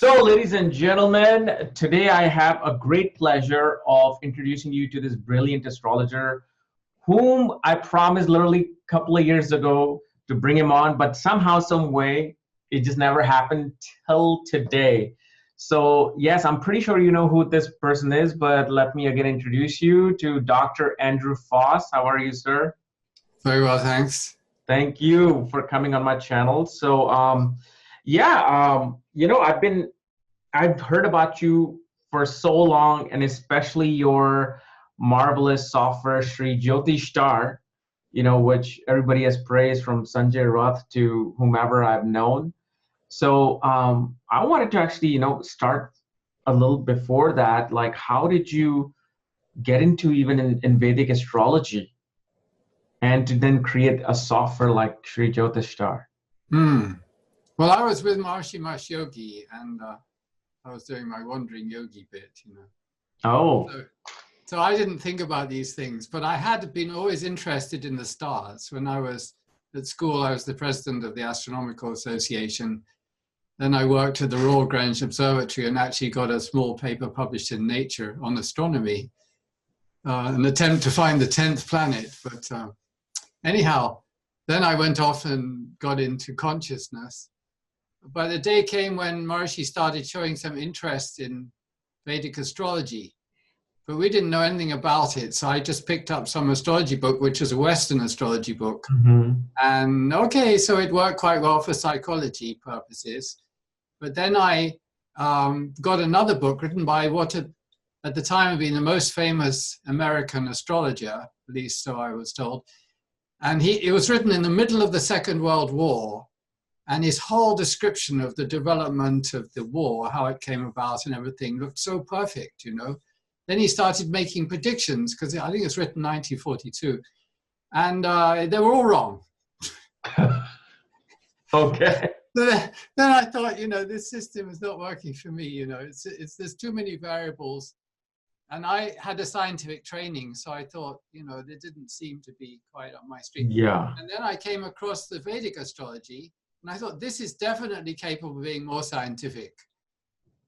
So, ladies and gentlemen, today I have a great pleasure of introducing you to this brilliant astrologer whom I promised literally a couple of years ago to bring him on, but somehow, some way, it just never happened till today. So, yes, I'm pretty sure you know who this person is, but let me again introduce you to Dr. Andrew Foss. How are you, sir? Very well, thanks. Thank you for coming on my channel. So, I've heard about you for so long, and especially your marvelous software, Shree Jyotish, which everybody has praised from Sanjay Rath to whomever I've known. So I wanted to actually, start a little before that. Like, how did you get into even in Vedic astrology and to then create a software like Shree Jyotish? Well, I was with Maharishi Yogi, and I was doing my wandering yogi bit, Oh. So I didn't think about these things, but I had been always interested in the stars. When I was at school, I was the president of the Astronomical Association. Then I worked at the Royal Greenwich Observatory and actually got a small paper published in Nature on astronomy, an attempt to find the 10th planet. But anyhow, then I went off and got into consciousness. But the day came when Maharishi started showing some interest in Vedic astrology, but we didn't know anything about it. So I just picked up some astrology book, which is a Western astrology book. And okay, so it worked quite well for psychology purposes. But then I got another book written by what at the time had been the most famous American astrologer, at least so I was told. And it was written in the middle of the Second World War. And his whole description of the development of the war, how it came about and everything, looked so perfect, Then he started making predictions, because I think it's written 1942. And they were all wrong. Okay. Then I thought, this system is not working for me, there's too many variables. And I had a scientific training, so I thought, they didn't seem to be quite up my street. Yeah. And then I came across the Vedic astrology, and I thought, this is definitely capable of being more scientific.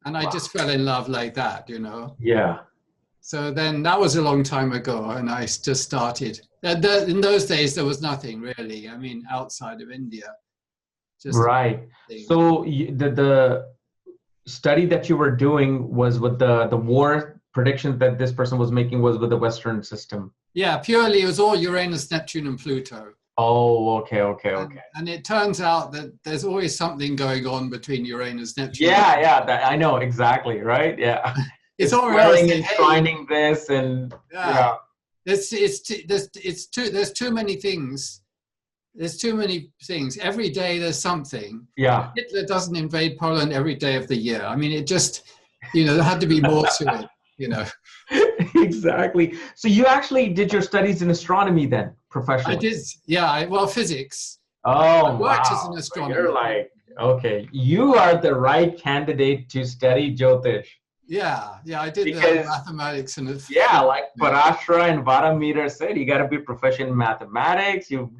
And I just fell in love like that, Yeah. So then that was a long time ago, and I just started. In those days, there was nothing really, outside of India. Right. So the study that you were doing was with the war predictions that this person was making was with the Western system. Yeah, purely it was all Uranus, Neptune, and Pluto. Oh, okay. And it turns out that there's always something going on between Uranus, Neptune. Yeah, I know exactly, right? Yeah. It's all and enshrining this, and there's too many things. There's too many things. Every day there's something. Yeah. Hitler doesn't invade Poland every day of the year. It just, there had to be more to it, Exactly. So you actually did your studies in astronomy then, professionally? I did, yeah. Well, physics. Oh, I worked as an astronomer. You're like, okay, you are the right candidate to study Jyotish. Yeah, I did the mathematics and like Parashara and Varameter said, you got to be proficient in mathematics. You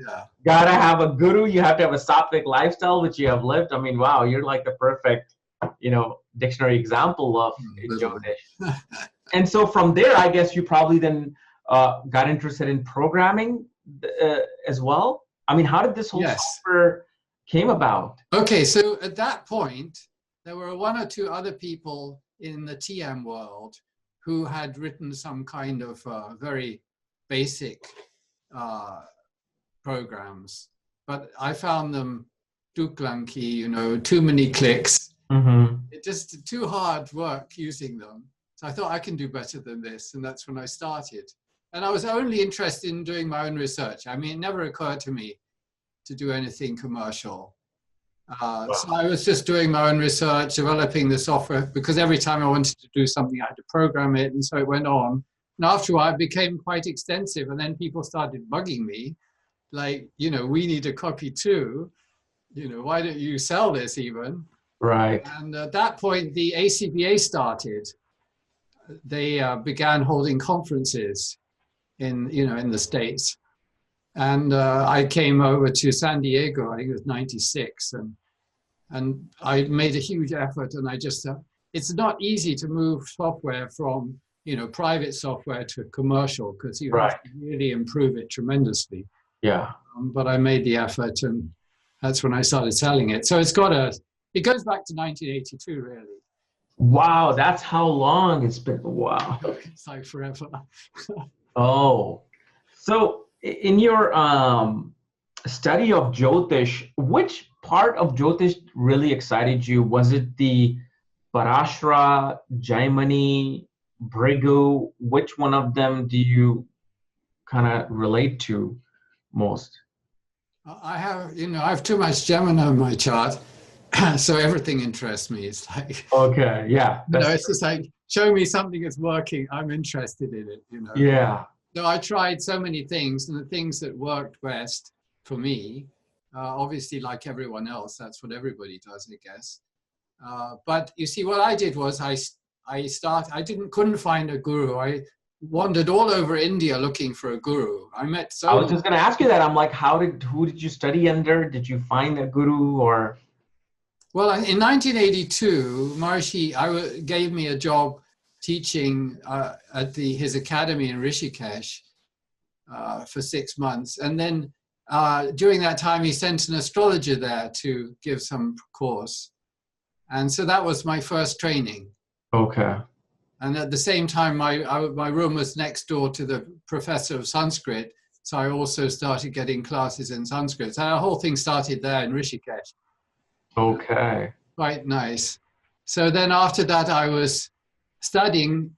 got to have a guru. You have to have a sattvic lifestyle, which you have lived. Wow, you're like the perfect, dictionary example of Jyotish. And so from there, I guess you probably then got interested in programming as well. How did this whole software came about? Okay, so at that point, there were one or two other people in the TM world who had written some kind of very basic programs, but I found them clunky, too many clicks. It just too hard work using them. So I thought I can do better than this, and that's when I started. And I was only interested in doing my own research. It never occurred to me to do anything commercial. So I was just doing my own research, developing the software, because every time I wanted to do something, I had to program it, and so it went on. And after a while, it became quite extensive, and then people started bugging me, like, we need a copy too. Why don't you sell this even? Right. And at that point, the ACBA started. They began holding conferences in the States. And I came over to San Diego, I think it was 96, and And I made a huge effort, and I just, it's not easy to move software from, you know, private software to commercial, because you have to really improve it tremendously. Yeah. But I made the effort, and that's when I started selling it. So it's got it goes back to 1982, really. Wow, that's how long it's been. Wow. It's like forever. Oh, so in your study of Jyotish, which part of Jyotish really excited you? Was it the Parashara, Jaimini, Brigu? Which one of them do you kind of relate to most? I have too much Gemini on my chart, so everything interests me. It's like, Okay, yeah. it's just like, show me something that's working. I'm interested in it, you know. Yeah. So I tried so many things, and the things that worked best for me, obviously, like everyone else, that's what everybody does, I guess. But you see, what I did was I couldn't find a guru. I wandered all over India looking for a guru. I was just going to ask you that. I'm like, who did you study under? Did you find a guru or? Well, in 1982, Maharishi gave me a job teaching at his academy in Rishikesh for 6 months. And then during that time, he sent an astrologer there to give some course. And so that was my first training. Okay. And at the same time, my room was next door to the professor of Sanskrit. So I also started getting classes in Sanskrit. So the whole thing started there in Rishikesh. Okay. Quite nice. So then after that, I was studying,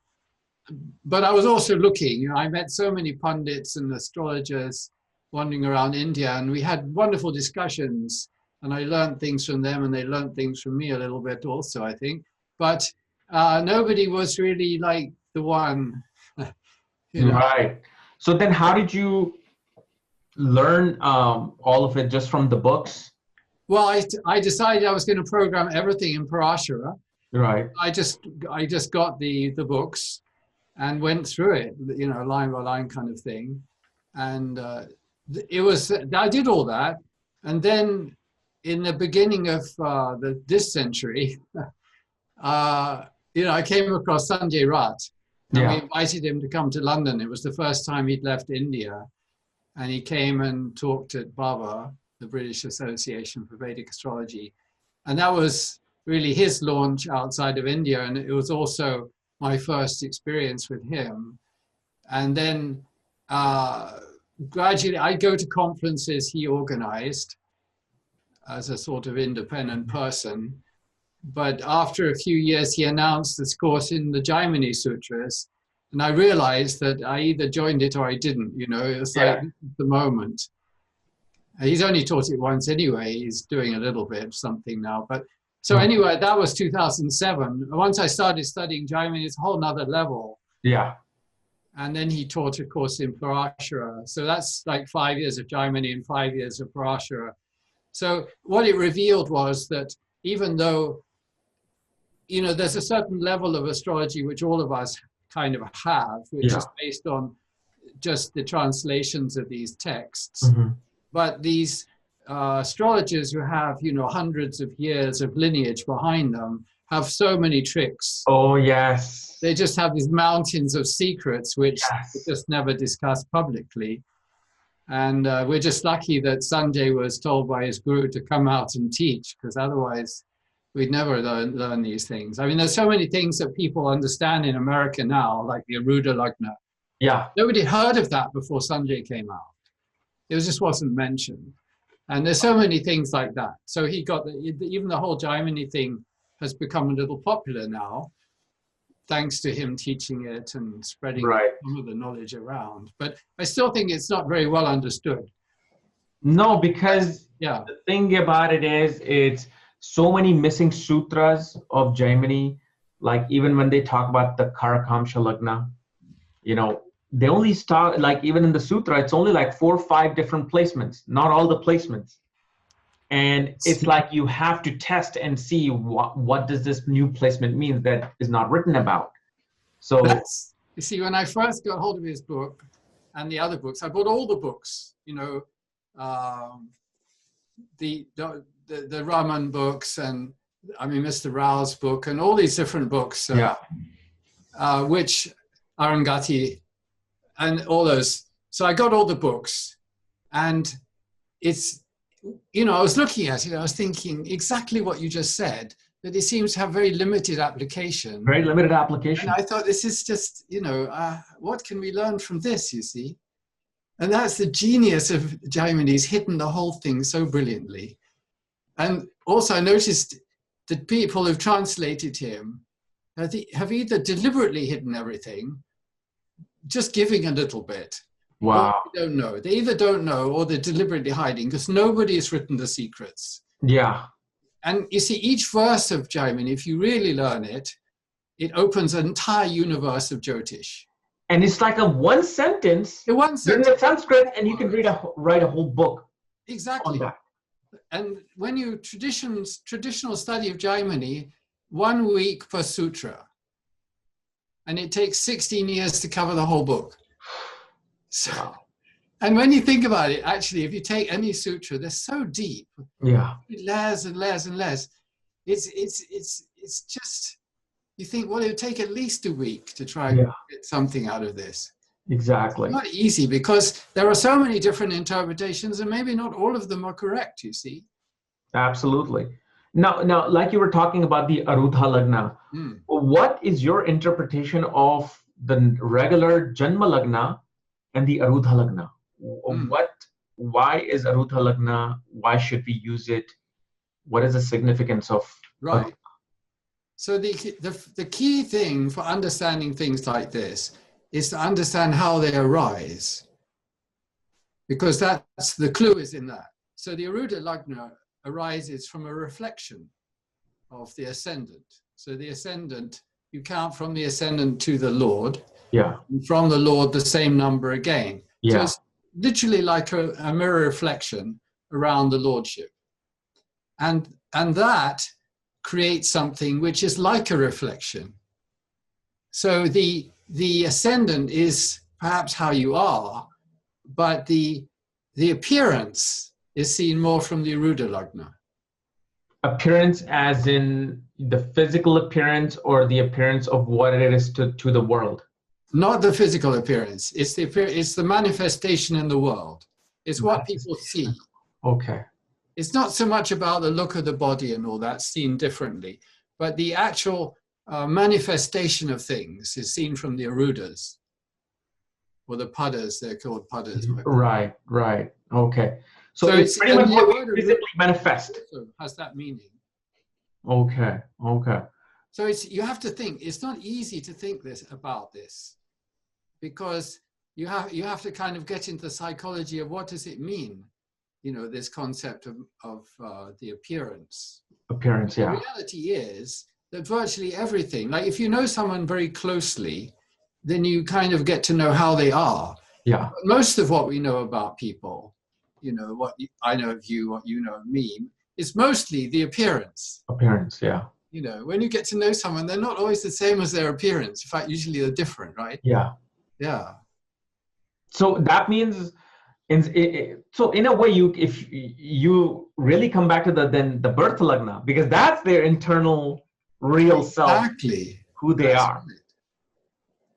but I was also looking. You know, I met so many pundits and astrologers wandering around India, and we had wonderful discussions, and I learned things from them, and they learned things from me a little bit also, I think. But nobody was really like the one. You know. Right. So then how did you learn all of it, just from the books? Well, I decided I was going to program everything in Parashara. Right. I just got the books and went through it, you know, line by line kind of thing. And I did all that. And then in the beginning of this century, I came across Sanjay Rath, and we invited him to come to London. It was the first time he'd left India. And he came and talked at BABA, the British Association for Vedic Astrology. And that was really his launch outside of India. And it was also my first experience with him. And then gradually I'd go to conferences he organized as a sort of independent person. But after a few years, he announced this course in the Jaimini Sutras. And I realized that I either joined it or I didn't, you know, it was like the moment. He's only taught it once anyway. He's doing a little bit of something now. But so anyway, that was 2007. Once I started studying Jaimini, it's a whole nother level. Yeah. And then he taught a course in Parashara. So that's like 5 years of Jaimini and 5 years of Parashara. So what it revealed was that even though, you know, there's a certain level of astrology which all of us kind of have, which is based on just the translations of these texts. But these astrologers who have, you know, hundreds of years of lineage behind them have so many tricks. Oh, yes. They just have these mountains of secrets which they just never discuss publicly. And we're just lucky that Sanjay was told by his guru to come out and teach, because otherwise we'd never learn these things. I mean, there's so many things that people understand in America now, like the Arudha Lagna. Yeah. Nobody heard of that before Sanjay came out. It just wasn't mentioned. And there's so many things like that. So he got, even the whole Jaimini thing has become a little popular now, thanks to him teaching it and spreading some of the knowledge around. But I still think it's not very well understood. No, because the thing about it is, it's so many missing sutras of Jaimini. Like even when they talk about the Karakamsha Lagna, you know, they only start, like even in the sutra, it's only like 4 or 5 different placements, not all the placements. And it's like you have to test and see what does this new placement mean that is not written about. So you see, when I first got hold of his book and the other books, I bought all the books, you know, the the Raman books, and I mean Mr. Rao's book, and all these different books, which Arungati and all those. So I got all the books, and it's, you know, I was looking at it, I was thinking exactly what you just said, that it seems to have very limited application. Very limited application. And I thought, this is just, you know, what can we learn from this, you see? And that's the genius of Jaimini. He's hidden the whole thing so brilliantly. And also I noticed that people who've translated him have either deliberately hidden everything, just giving a little bit. Wow. They don't know. They either don't know or they're deliberately hiding, because nobody has written the secrets. Yeah. And you see, each verse of Jaimini, if you really learn it, it opens an entire universe of Jyotish. And it's like a one sentence. One sentence. In Sanskrit, and you can write a whole book. Exactly. On that. And when you traditional study of Jaimini, 1 week per sutra, and it takes 16 years to cover the whole book. So, wow. And when you think about it, actually, if you take any sutra, they're so deep. Yeah. Layers and layers and layers. It's just, you think, well, it would take at least a week to try and get something out of this. Exactly. It's not easy, because there are so many different interpretations, and maybe not all of them are correct, you see. Absolutely. Now, like you were talking about the Arudha Lagna, what is your interpretation of the regular Janma Lagna and the Arudha Lagna? Why is Arudha Lagna? Why should we use it? What is the significance of Right. Arudha? So the key thing for understanding things like this is to understand how they arise, because that's the clue is in that. So the Arudha Lagna arises from a reflection of the ascendant. So the ascendant, you count from the ascendant to the Lord. Yeah. And from the Lord, the same number again. Yeah. So it's literally like a mirror reflection around the Lordship. And that creates something which is like a reflection. So the ascendant is perhaps how you are, but the appearance is seen more from the Arudha Lagna. Appearance as in the physical appearance, or the appearance of what it is to the world? Not the physical appearance. It's the manifestation in the world. It's what people see. Okay. It's not so much about the look of the body and all that, seen differently, but the actual manifestation of things is seen from the Arudas, or the Padas. They're called Padas. Right. Okay. So it's it's pretty much what we physically manifest. Has that meaning? Okay. So you have to think. It's not easy to think about this, because you have to kind of get into the psychology of what does it mean, you know, this concept of the appearance. Appearance, yeah. The reality is that virtually everything, like if you know someone very closely, then you kind of get to know how they are. Yeah. But most of what we know about people, you know, what I know of you, what you know of me, is mostly the appearance. Appearance, yeah. You know, when you get to know someone, they're not always the same as their appearance. In fact, usually they're different, right? Yeah. Yeah. So that means, so in a way, if you really come back to the birth lagna, because that's their internal real self, Exactly. who they are. Right.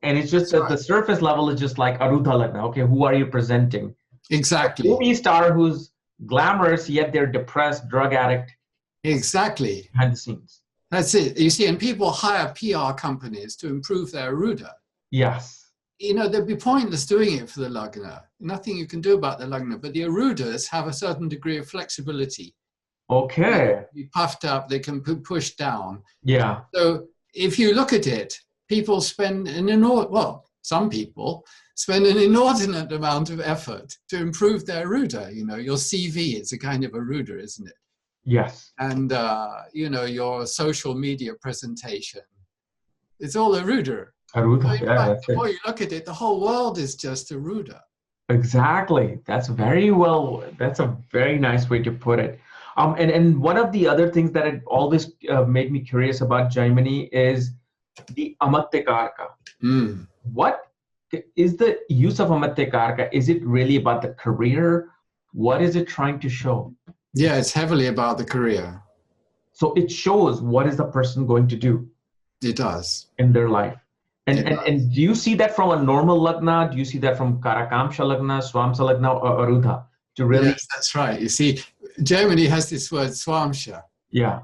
And it's just that the surface level is just like Arudha Lagna. Okay, who are you presenting? Exactly. A movie star who's glamorous, yet they're depressed, drug addict. Exactly. Behind the scenes. That's it. You see, and people hire PR companies to improve their Arudha. Yes. You know, they'd be pointless doing it for the Lagna. Nothing you can do about the Lagna. But the Arudas have a certain degree of flexibility. Okay. They can be puffed up, they can be pushed down. Yeah. So if you look at it, people spend some people spend an inordinate amount of effort to improve their Arudha. You know, your CV is a kind of Arudha, isn't it? Yes. And, you know, your social media presentation, it's all Arudha. Arudha, So yeah. the more you look at it, the whole world is just Arudha. Exactly. That's a very nice way to put it. And one of the other things that it always made me curious about Jaimini is the Atmakaraka. What is the use of Atmakaraka? Is it really about the career? What is it trying to show? Yeah, it's heavily about the career. So it shows what is the person going to do. It does. In their life. And It do you see that from a normal Lagna? Do you see that from Karakamsha Lagna, Swamsa Lagna, or Arudha? To really? Yes, that's right. You see, Germany has this word Swamsha. Yeah.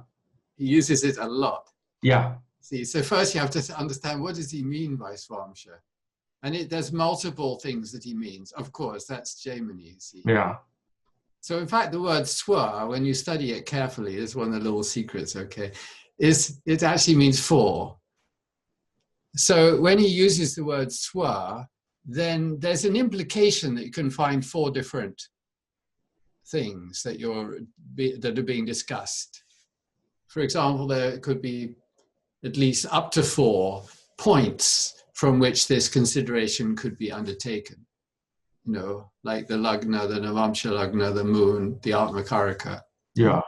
He uses it a lot. Yeah. See, so first you have to understand, what does he mean by Swamsha? And there's multiple things that he means. Of course, that's Germany, you see. Yeah. So in fact, the word swa, when you study it carefully, is one of the little secrets, okay, it actually means for. So when he uses the word swa, then there's an implication that you can find 4 different things that are being discussed. For example, there could be at least up to 4 points from which this consideration could be undertaken. You know, like the Lagna, the Navamsa Lagna, the moon, the Atmakaraka. Yeah.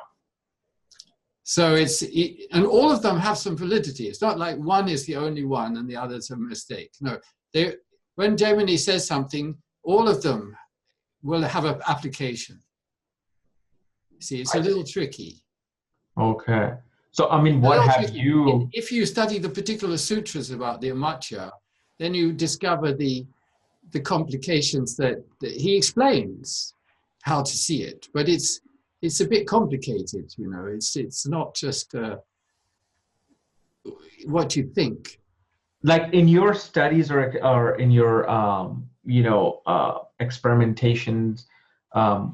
So and all of them have some validity. It's not like one is the only one and the other's a mistake. No, when Gemini says something, all of them will have an application. See, it's a little tricky. Okay. So, I mean, what have you... If you study the particular sutras about the Amatya, then you discover the complications that he explains how to see it. But it's a bit complicated, you know. It's not just what you think. Like in your studies or in your experimentations,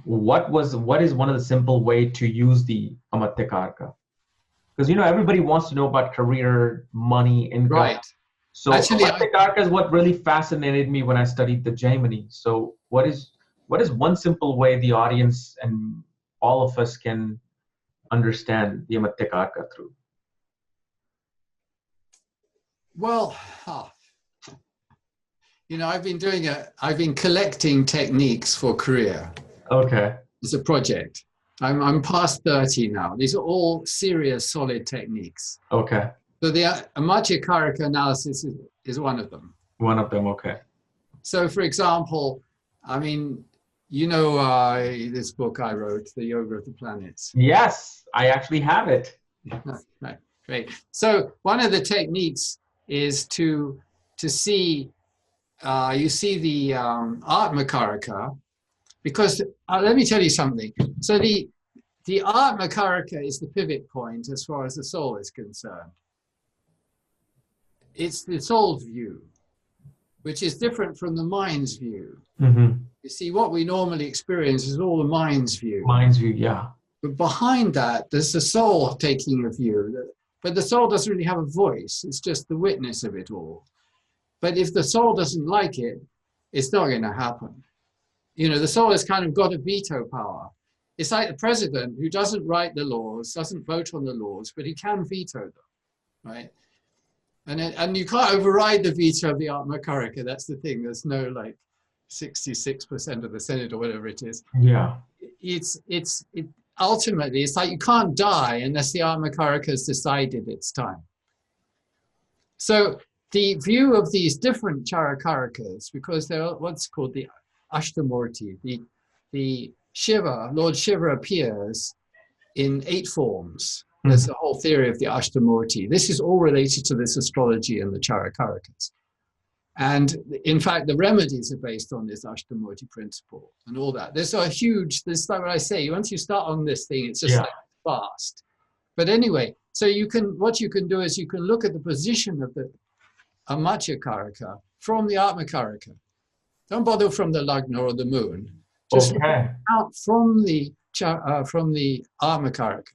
what is one of the simple way to use the Atmakaraka? Because everybody wants to know about career, money, income. Right. So Atmakaraka is what really fascinated me when I studied the Gemini. So what is one simple way the audience and all of us can understand the Atmakaraka through? Well, I've been collecting techniques for career. Okay. It's a project. I'm past 30 now. These are all serious, solid techniques. Okay. So the Atmakaraka analysis is one of them. One of them, okay. So for example, this book I wrote, The Yoga of the Planets. Yes, I actually have it. Right, great. So one of the techniques is to see, you see the Atmakaraka, because let me tell you something. So the Atmakaraka is the pivot point as far as the soul is concerned. It's the soul's view, which is different from the mind's view. Mm-hmm. You see, what we normally experience is all the mind's view. Mind's view, yeah. But behind that, there's the soul taking a view. But the soul doesn't really have a voice. It's just the witness of it all. But if the soul doesn't like it, it's not going to happen. The soul has kind of got a veto power. It's like the president who doesn't write the laws, doesn't vote on the laws, but he can veto them, right? And you can't override the veto of the Atmakaraka. That's the thing. There's no 66% of the Senate or whatever it is. Yeah. Ultimately, it's like you can't die unless the Atmakaraka has decided it's time. So the view of these different Charakarakas, because they're what's called the Ashtamurti, the Shiva, Lord Shiva appears in 8 forms. There's the whole theory of the Ashtamurti. This is all related to this astrology and the Charakarakas. And in fact, the remedies are based on this Ashtamurti principle and all that. There's like what I say, once you start on this thing, it's just fast. But anyway, so what you can do is you can look at the position of the Atmakaraka from the Atmakaraka. Don't bother from the Lagna or the moon. Just out from the Atmakaraka.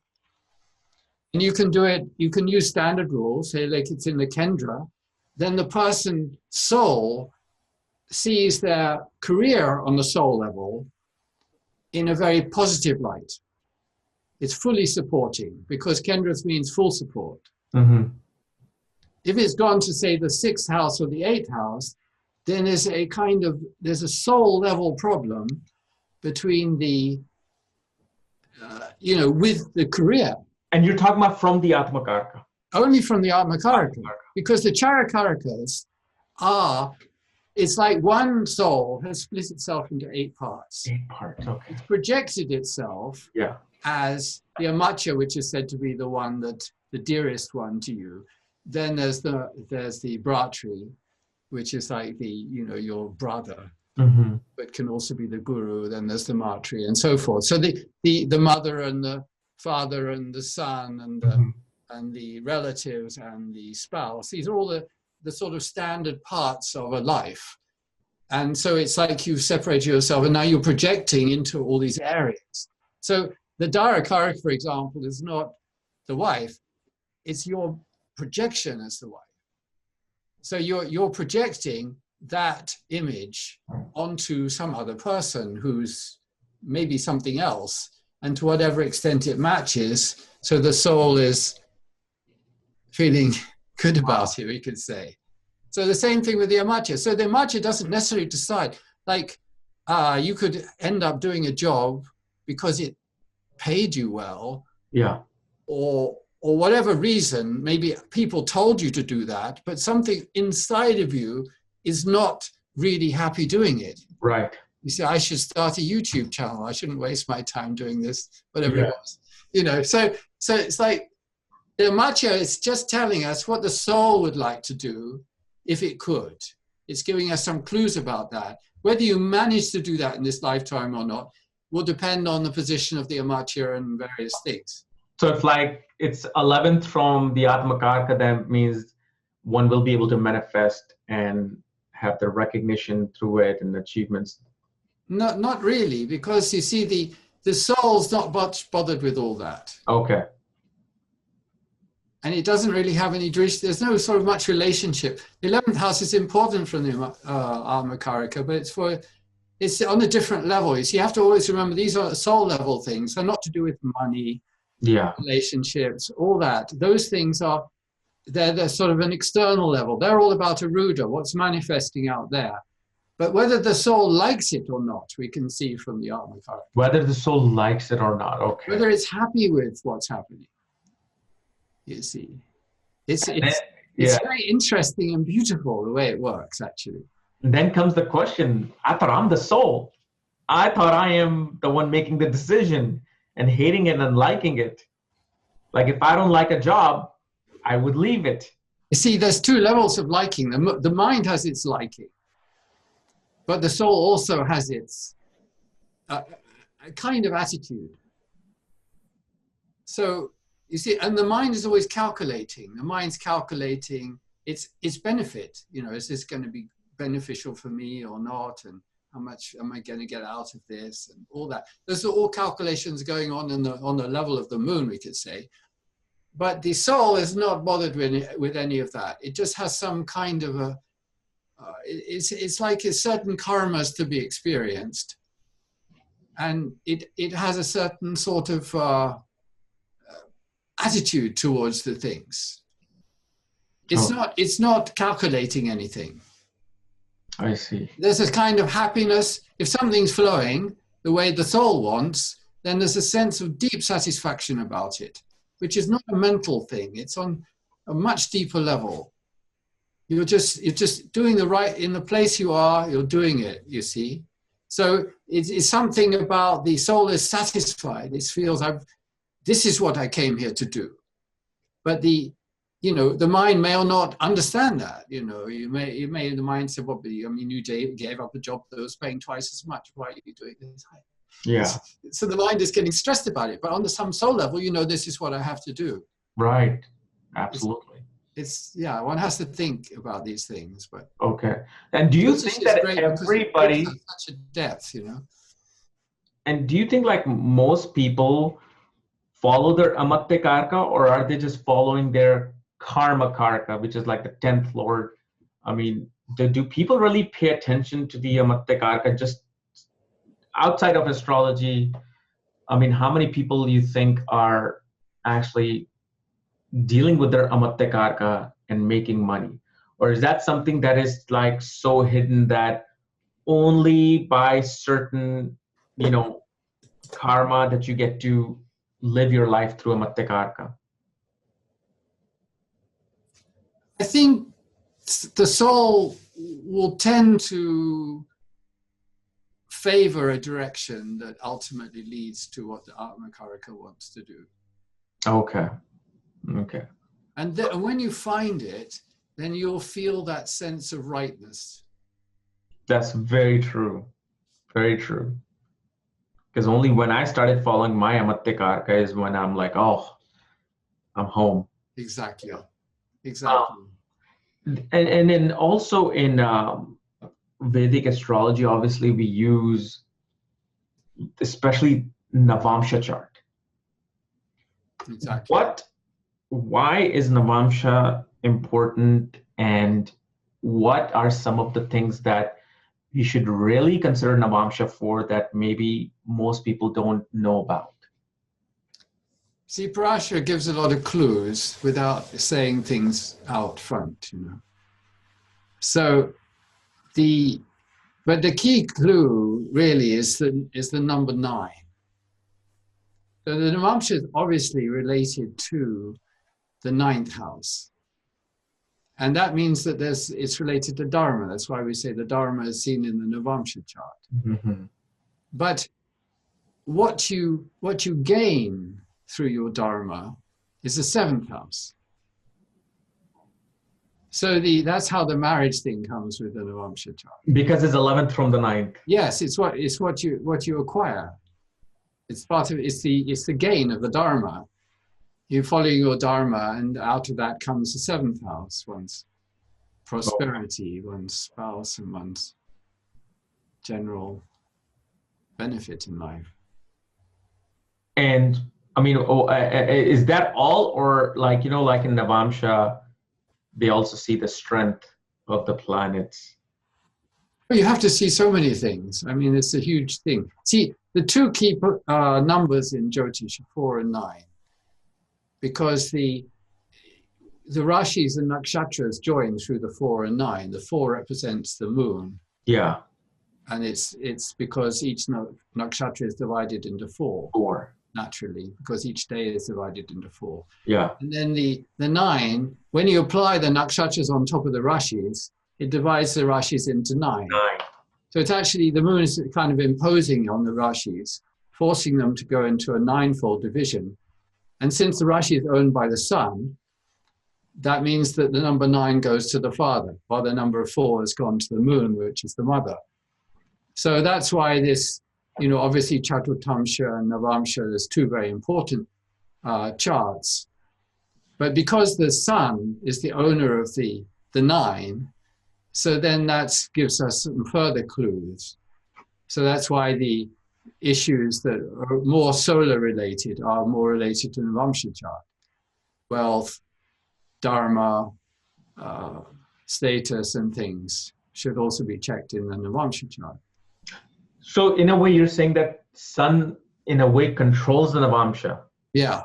And you can do it, you can use standard rules, say like it's in the Kendra. Then the person's soul sees their career on the soul level in a very positive light. It's fully supporting, because Kendras means full support. Mm-hmm. If it's gone to, say, the 6th house or the 8th house, then there's a soul level problem between with the career. And you're talking about from the Atmakaraka? Only from the Atmakaraka, because the Charakarakas are it's like one soul has split itself into 8 parts. 8 parts, okay. It's projected itself as the Amacha, which is said to be the one that the dearest one to you. Then there's the Bratri, which is like the, you know, your brother, but can also be the guru. Then there's the Matri and so forth. So the mother and the father and the son and the relatives and the spouse, these are all the sort of standard parts of a life. And so it's like you've separated yourself and now you're projecting into all these areas. So the Dharakarak, for example, is not the wife, it's your projection as the wife. So you're projecting that image onto some other person who's maybe something else, and to whatever extent it matches, so the soul is feeling good about it, we could say. So the same thing with the Amacha. So the Amacha doesn't necessarily decide, like you could end up doing a job because it paid you well, or whatever reason, maybe people told you to do that, but something inside of you is not really happy doing it. Right. You say, I should start a YouTube channel. I shouldn't waste my time doing this, whatever it was. You know, so it's like the Amacha is just telling us what the soul would like to do if it could. It's giving us some clues about that. Whether you manage to do that in this lifetime or not will depend on the position of the Amacha and various things. So it's like it's 11th from the Atmakaraka, that means one will be able to manifest and have the recognition through it and achievements. Not really, because you see the soul's not much bothered with all that. Okay. And it doesn't really have any drish. There's no sort of much relationship. The 11th house is important from the Atmakaraka, but it's on a different level. You see, you have to always remember these are soul level things. They're not to do with money, relationships, all that. Those things are, they're sort of an external level. They're all about Arudha, what's manifesting out there. But whether the soul likes it or not, we can see from the Atmakaraka. Whether the soul likes it or not, okay. Whether it's happy with what's happening. You see, it's very interesting and beautiful the way it works, actually. And then comes the question, I thought I'm the soul. I thought I am the one making the decision and hating it and liking it. Like if I don't like a job, I would leave it. You see, there's 2 levels of liking. The mind has its liking, but the soul also has its a kind of attitude. So, you see, and the mind is always calculating. The mind's calculating its benefit. You know, is this going to be beneficial for me or not? And how much am I going to get out of this? And all that. Those are all calculations going on on the level of the moon, we could say. But the soul is not bothered with any of that. It just has some kind of it's like a certain karmas to be experienced. And it has a certain sort of attitude towards the things. It's not calculating anything. I see. There's a kind of happiness. If something's flowing the way the soul wants, then there's a sense of deep satisfaction about it, which is not a mental thing. It's on a much deeper level. You're just doing the right, in the place you are, you're doing it, you see. So it's something about the soul is satisfied. It feels, this is what I came here to do. But the mind may or not understand that. You know, the mind say, well, I mean, you gave up a job that was paying twice as much. Why are you doing this? Yeah. So the mind is getting stressed about it. But on some soul level, you know, this is what I have to do. Right. Absolutely. One has to think about these things. But okay. And do you think that everybody such a depth, you know? And do you think like most people follow their Amatyakaraka, or are they just following their Karma Karaka, which is like the 10th Lord? I mean, do people really pay attention to the Amatyakaraka just outside of astrology? I mean, how many people do you think are actually dealing with their Amatyakaraka and making money? Or is that something that is like so hidden that only by certain, karma that you get to live your life through Amatyakaraka? I think the soul will tend to favor a direction that ultimately leads to what the Atmakaraka wants to do. Okay. Okay. And when you find it, then you'll feel that sense of rightness. That's very true. Very true. Because only when I started following my Atmakaraka is when I'm like, oh, I'm home. Exactly. Exactly. And then also in Vedic astrology, obviously we use especially Navamsa chart. Exactly. Why is Navamsa important, and what are some of the things that you should really consider Navamsa for that maybe most people don't know about? See, Parashara gives a lot of clues without saying things out front, you know. So but the key clue really is the number 9. So the Navamsa is obviously related to the 9th house. And that means that it's related to Dharma. That's why we say the Dharma is seen in the Navamsa chart. Mm-hmm. But what you gain through your Dharma is the 7th house. So that's how the marriage thing comes with the Navamsa chart. Because it's 11th from the 9th. Yes, it's what you acquire. It's the gain of the Dharma. You follow your Dharma, and out of that comes the 7th house, one's prosperity, one's spouse, and one's general benefit in life. And I mean, is that all, or like in Navamsa, they also see the strength of the planets? You have to see so many things. I mean, it's a huge thing. See, the two key numbers in Jyotish are 4 and 9, because the rashis and nakshatras join through the 4 and 9. The 4 represents the moon. Yeah. And it's because each nakshatra is divided into 4. 4. Naturally, because each day is divided into 4. Yeah. And then the 9, when you apply the nakshatras on top of the rashis, it divides the rashis into 9. 9. So it's actually, the moon is kind of imposing on the rashis, forcing them to go into a 9-fold division. And since the rashi is owned by the sun, that means that the number 9 goes to the father, while the number 4 has gone to the moon, which is the mother. So that's why this, obviously Chaturtamsha and Navamsa, there's 2 very important charts. But because the sun is the owner of the 9, so then that gives us some further clues. So that's why the issues that are more solar related are more related to the Navamsa chart. Wealth, dharma, status, and things should also be checked in the Navamsa chart. So in a way, you're saying that sun, in a way, controls the Navamsa. Yeah.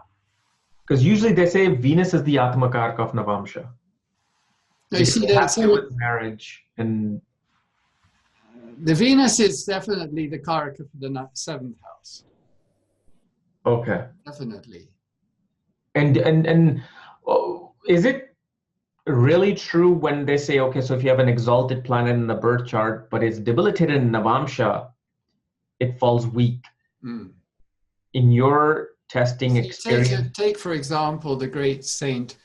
Because usually they say Venus is the Atmakaraka of Navamsa. You see, that's with marriage and the Venus is definitely the Karaka for the 7th house. Okay. Definitely. And is it really true when they say, okay, so if you have an exalted planet in the birth chart, but it's debilitated in Navamsa, it falls weak? Mm. In your testing experience? Take, for example, the great saint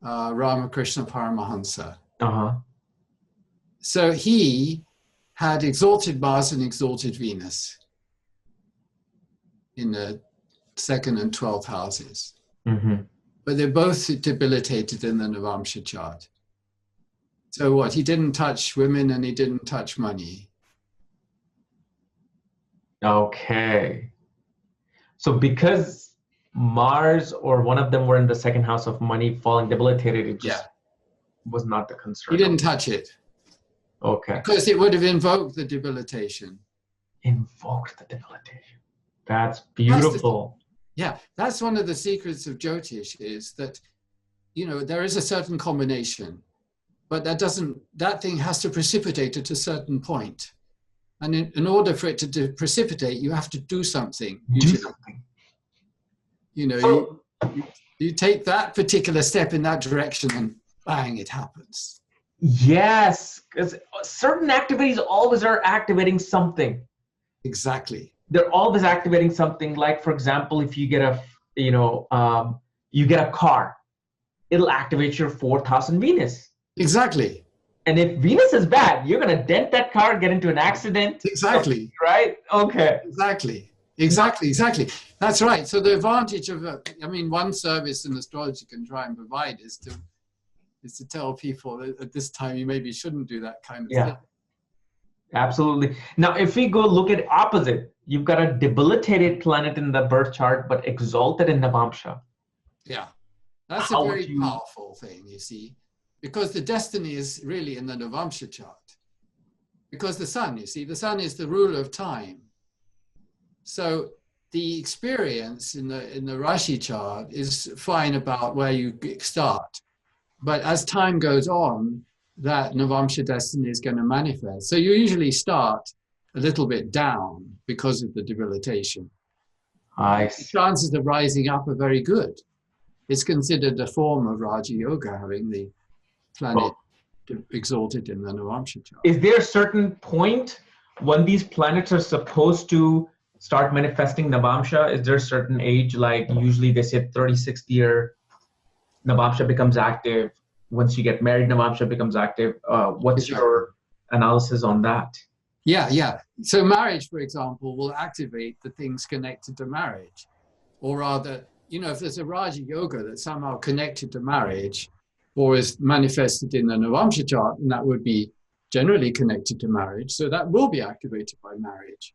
Ramakrishna Paramahansa. Uh-huh. So he had exalted Mars and exalted Venus in the 2nd and 12th houses. Mm-hmm. But they're both debilitated in the Navamsa chart. So what? He didn't touch women and he didn't touch money. Okay. So because Mars or one of them were in the 2nd house of money falling debilitated, it just was not the concern. He didn't touch it. Okay. Because it would have invoked the debilitation. Invoked the debilitation. That's beautiful. That's one of the secrets of Jyotish, is that, there is a certain combination, but that thing has to precipitate at a certain point. And in order for it to precipitate, you have to do something. You take that particular step in that direction and bang, it happens. Yes, because certain activities always are activating something. Exactly. They're always activating something. Like, for example, if you get you get a car, it'll activate your fourth house in Venus. Exactly. And if Venus is bad, you're gonna dent that car, get into an accident. Exactly. Right? Okay. Exactly. That's right. So the advantage of, one service an astrologer can try and provide is to tell people that at this time you maybe shouldn't do that kind of thing. Absolutely. Now, if we go look at opposite, you've got a debilitated planet in the birth chart, but exalted in Navamsa. Yeah, that's a very powerful thing, you see, because the destiny is really in the Navamsa chart. Because the sun, you see, the sun is the ruler of time. So the experience in the Rashi chart is fine about where you start. But as time goes on, that Navamsa destiny is going to manifest. So you usually start a little bit down because of the debilitation. The chances of rising up are very good. It's considered a form of Raja Yoga, having the planet exalted in the Navamsa chart. Is there a certain point when these planets are supposed to start manifesting Navamsa? Is there a certain age, like usually they say 36th year, Navamsa becomes active? Once you get married, Navamsa becomes active. What's your analysis on that? Yeah. So marriage, for example, will activate the things connected to marriage. Or rather, if there's a Raja Yoga that's somehow connected to marriage or is manifested in the Navamsa chart, and that would be generally connected to marriage. So that will be activated by marriage.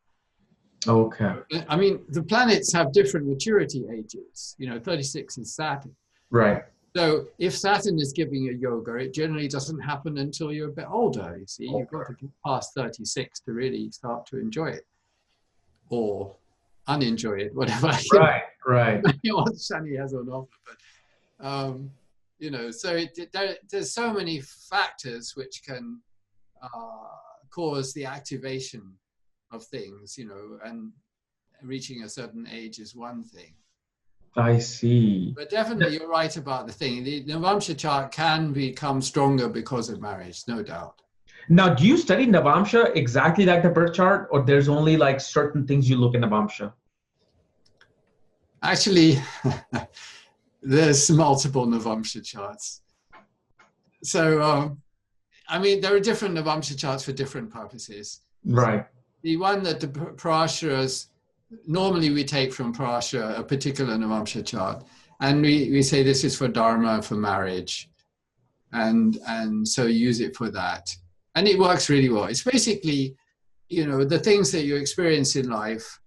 Okay. I mean, the planets have different maturity ages. 36 is Saturn. Right. So if Saturn is giving a yoga, it generally doesn't happen until you're a bit older. You see, you've got to get past 36 to really start to enjoy it, or unenjoy it, whatever. Right. What Shani has on offer, but so there's so many factors which can cause the activation of things, and reaching a certain age is one thing. I see. But definitely you're right about the thing. The Navamsa chart can become stronger because of marriage, no doubt. Now, do you study Navamsa exactly like the birth chart, or there's only like certain things you look in Navamsa? Actually, there's multiple Navamsa charts. So, there are different Navamsa charts for different purposes. Right. The one that the Parashuras, normally we take from Parashura a particular Navamsa chart, and we say this is for Dharma, for marriage, and so use it for that. And it works really well. It's basically, the things that you experience in life.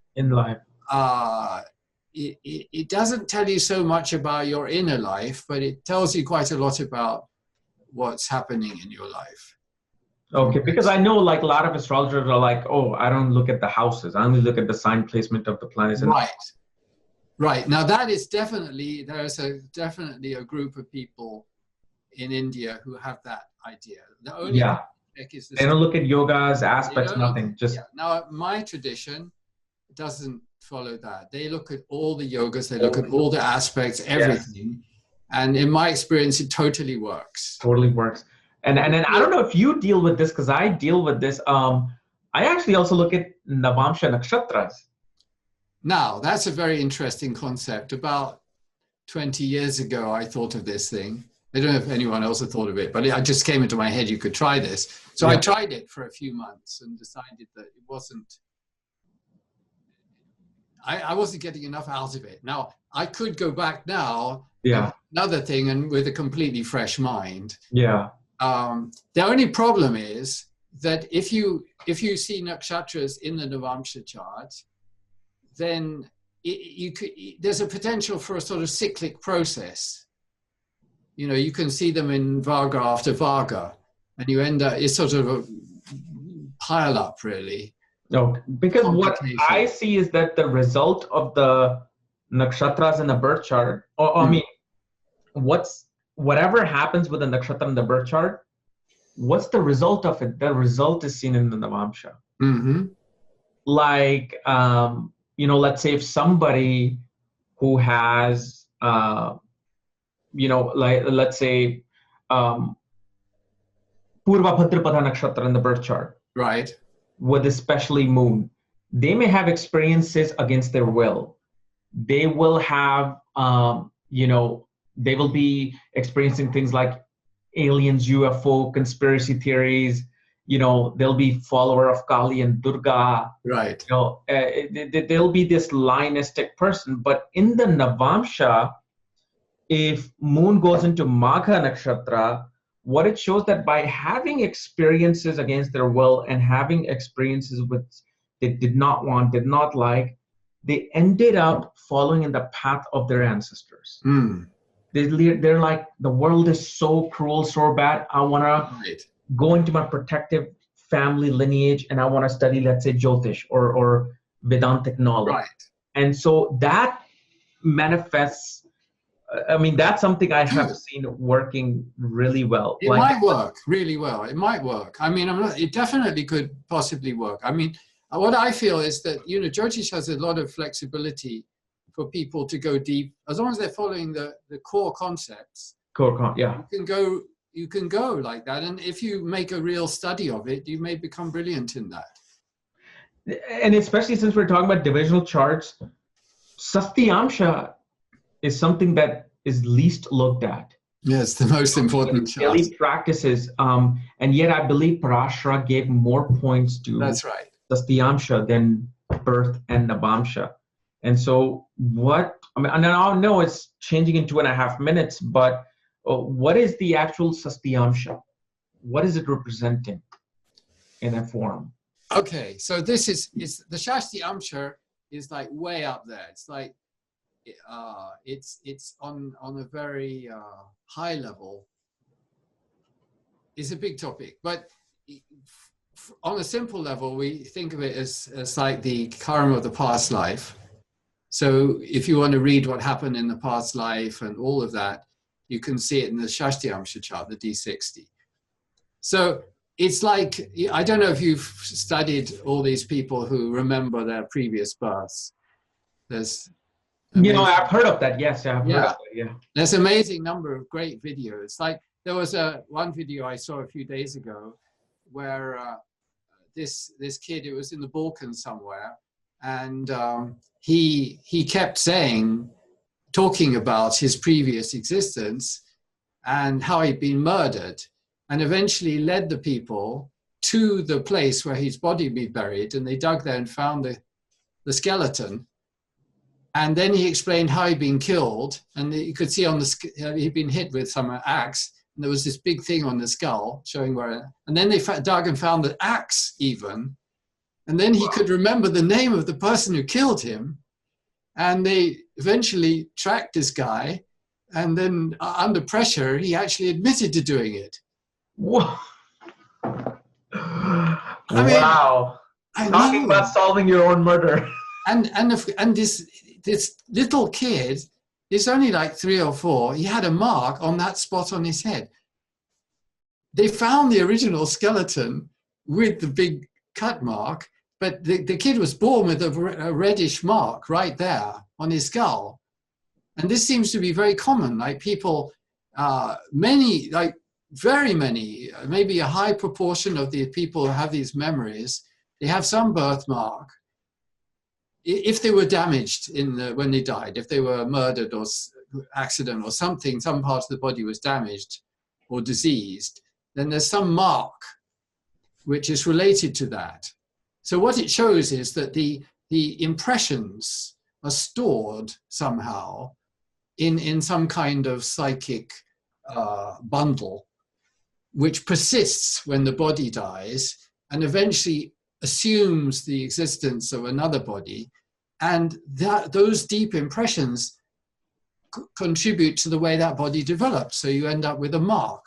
It doesn't tell you so much about your inner life, but it tells you quite a lot about what's happening in your life. Okay, because I know like a lot of astrologers are like, oh, I don't look at the houses. I only look at the sign placement of the planets. Right. Now that is definitely, definitely a group of people in India who have that idea. The only they don't look at yoga's aspects, nothing. Now my tradition doesn't follow that. They look at all the yogas, they look at all the aspects, everything. And in my experience, it totally works. And then I don't know if you deal with this, because I deal with this. I actually also look at Navamsa Nakshatras. Now, that's a very interesting concept. About 20 years ago, I thought of this thing. I don't know if anyone else had thought of it, but it just came into my head you could try this. So I tried it for a few months and decided that it wasn't, I wasn't getting enough out of it. Now, I could go back now, another thing, and with a completely fresh mind. The only problem is that if you see nakshatras in the Navamsa chart, then there's a potential for a sort of cyclic process. You can see them in Varga after Varga, and you end up, it's sort of a pile up, really. No, because what I see is that the result of the nakshatras in the birth chart, whatever happens with the nakshatra in the birth chart, what's the result of it? The result is seen in the Navamsa. Like, let's say if somebody who has, let's say, Purva Bhadrapada nakshatra in the birth chart, Right. with especially moon, they may have experiences against their will. They will have, they will be experiencing things like aliens, UFO, conspiracy theories. They'll be follower of Kali and Durga. Right. They'll be this lionistic person. But in the Navamsa, if moon goes into Magha nakshatra, what it shows that by having experiences against their will and having experiences with they did not want, did not like, they ended up following in the path of their ancestors. They're like, the world is so cruel, so bad. I want to go into my protective family lineage and I want to study, let's say, Jyotish or Vedantic knowledge. Right. And so that manifests. That's something I have seen working really well. It might work really well. It might work. It definitely could possibly work. What I feel is that, Jyotish has a lot of flexibility for people to go deep, as long as they're following the core concepts. Yeah. You can go like that. And if you make a real study of it, you may become brilliant in that. And especially since we're talking about divisional charts, Sastyamsha is something that is least looked at. Yes, the most important chart. Daily practices, and yet I believe Parashara gave more points to Sastyamsha than birth and Navamsa. And so and I know it's changing in 2.5 minutes, but what is the actual Sastyamsha? What is it representing in a form? Okay, so this is the Sastyamsha is like way up there. It's like it's on a very high level. It's a big topic, but on a simple level, we think of it as like the karma of the past life. So if you want to read what happened in the past life and all of that, you can see it in the Sastyamsha chart, the D60. So it's like, I don't know if you've studied all these people who remember their previous births. There's I've heard of that. Yes, I've heard of that. Yeah. There's an amazing number of great videos. Like there was one video I saw a few days ago where this kid, it was in the Balkans somewhere, and he kept talking about his previous existence and how he'd been murdered, and eventually led the people to the place where his body would be buried, and they dug there and found the skeleton. And then he explained how he'd been killed, and you could see he'd been hit with some axe, and there was this big thing on the skull showing where, and then they dug and found the axe even, and then he could remember the name of the person who killed him, and they eventually tracked this guy, and then under pressure, he actually admitted to doing it. Whoa. Wow. Talking about solving your own murder. And this little kid is only like 3 or 4. He had a mark on that spot on his head. They found the original skeleton with the big cut mark, but the kid was born with a reddish mark right there on his skull. And this seems to be very common. Like people, very many, maybe a high proportion of the people who have these memories, they have some birthmark. If they were damaged when they died, if they were murdered or accident or something, some part of the body was damaged or diseased, then there's some mark which is related to that. So what it shows is that the impressions are stored somehow in some kind of psychic bundle, which persists when the body dies and eventually assumes the existence of another body, and those deep impressions contribute to the way that body develops. So you end up with a mark,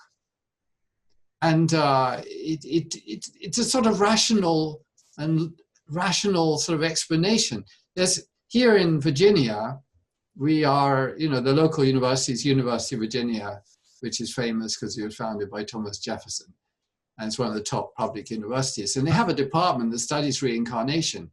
and it's a sort of rational sort of explanation. There's here in Virginia, we are, the local university is University of Virginia, which is famous because it was founded by Thomas Jefferson. And it's one of the top public universities. And they have a department that studies reincarnation.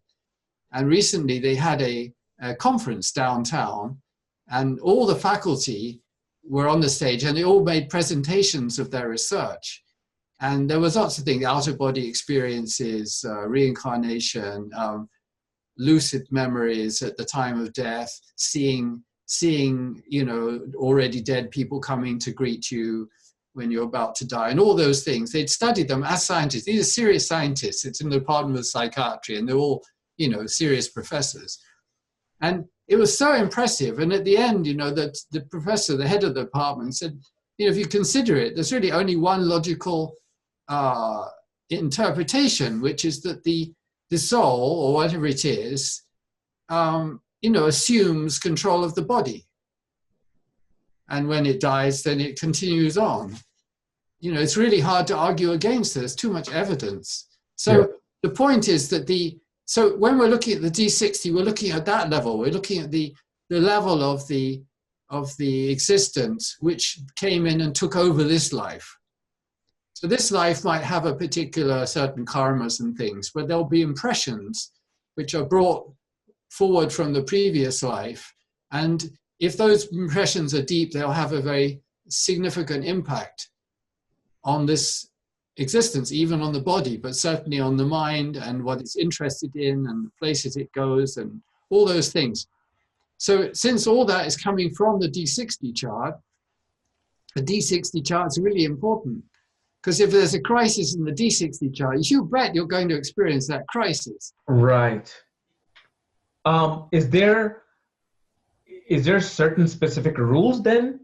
And recently they had a conference downtown, and all the faculty were on the stage, and they all made presentations of their research. And there was lots of things, out-of-body experiences, reincarnation, lucid memories at the time of death, seeing, you know, already dead people coming to greet you when you're about to die, and all those things. They'd studied them as scientists. These are serious scientists. It's in the Department of Psychiatry, and they're all, you know, serious professors. And it was so impressive. And at the end, you know, that the professor, the head of the department, said, you know, if you consider it, there's really only one logical interpretation, which is that the soul, or whatever it is, you know, assumes control of the body. And when it dies, then it continues on. You know, it's really hard to argue against it. There's too much evidence. So yeah. The point is that so when we're looking at the D60, we're looking at that level. We're looking at the level of the existence which came in and took over this life. So this life might have a particular certain karmas and things, but there'll be impressions which are brought forward from the previous life. And if those impressions are deep, they'll have a very significant impact on this existence, even on the body, but certainly on the mind and what it's interested in and the places it goes and all those things. So since all that is coming from the D60 chart, the D60 chart is really important, because if there's a crisis in the D60 chart, you bet you're going to experience that crisis. Right. Is there certain specific rules then